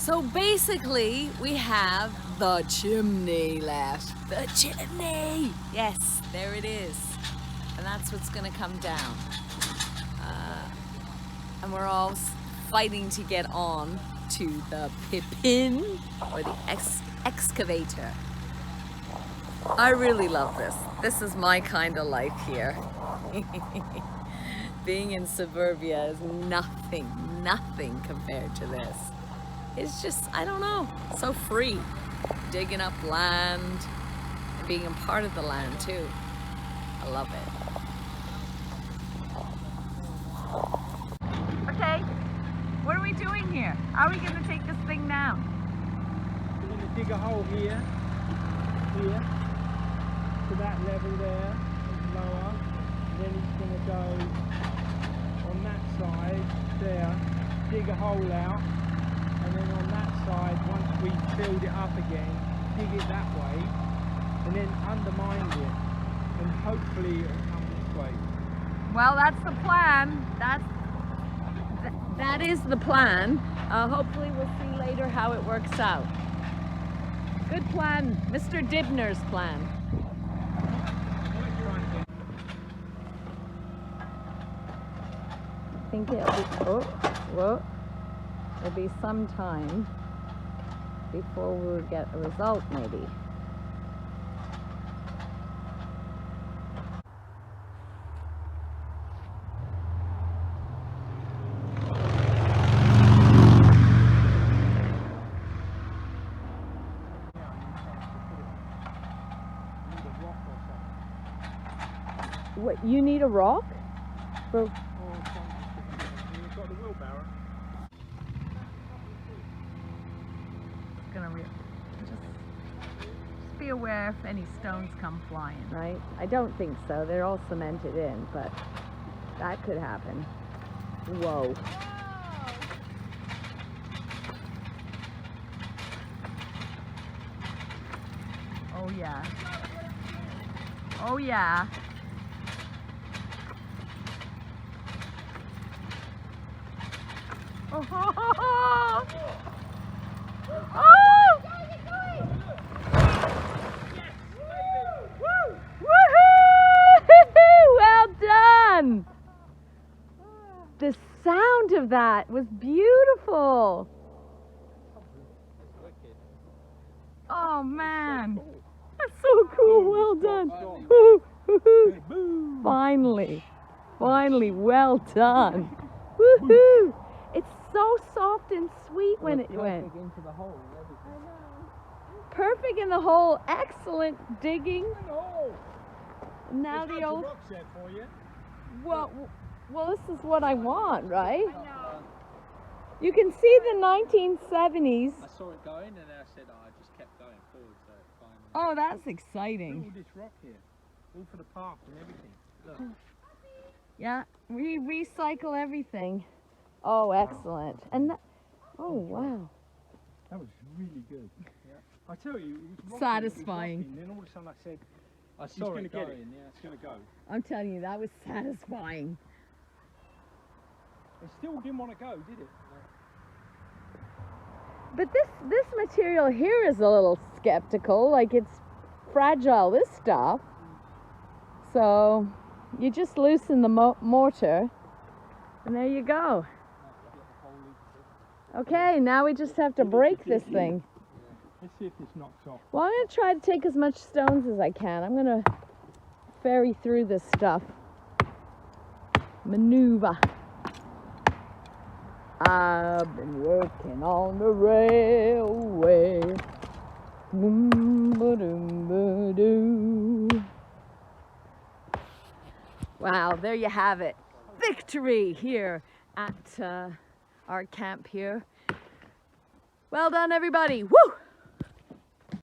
So basically, we have the chimney left. The chimney! Yes, there it is. And that's what's gonna come down. And we're all fighting to get on to the pippin, or the excavator. I really love this. This is my kind of life here. Being in suburbia is nothing compared to this. It's just, I don't know, so free. Digging up land and being a part of the land too. I love it. Okay, what are we doing here? How are we going to take this thing down? We're going to dig a hole here, to that level there, and lower. And then it's going to go on that side there, dig a hole out, and then on that side, once we filled it up again, dig it that way, and then undermine it, and hopefully it'll come this way. Well, that's the plan. That is the plan. Hopefully we'll see later how it works out. Good plan, Mr. Dibner's plan. I think it'll be some time before we'll get a result, maybe. What, you need a rock? For... You've got the wheelbarrow. Just be aware if any stones come flying, right? I don't think so. They're all cemented in, but that could happen. Whoa. Oh yeah. Oh yeah. Oh! Oh! Well done! The sound of that was beautiful. Oh man, that's so cool. Well done. Finally, well done. Woohoo! It's so soft and sweet when it went. Into the hole, Perfect in the hole. Excellent digging. Now the old. Rock set for you. Well, this is what I want, right? I know. You can see the 1970s. I saw it going, and I said, I just kept going forward, so it finally. Oh, that's exciting. Look at all this rock here, all for the park and everything. Look. Yeah, we recycle everything. Oh, excellent. And that, oh, wow. That was really good. Yeah. I tell you, it was satisfying. And then all of a sudden I said, I saw it going. Yeah, it's going to go. I'm telling you, that was satisfying. It still didn't want to go, did it? But this material here is a little skeptical. Like, it's fragile, this stuff. So you just loosen the mortar, and there you go. Okay, now we just have to break this thing. Let's see if this knocks off. Well, I'm going to try to take as much stones as I can. I'm going to ferry through this stuff. Maneuver. I've been working on the railway. Wow, there you have it. Victory here at our camp here. Well done, everybody. Woo!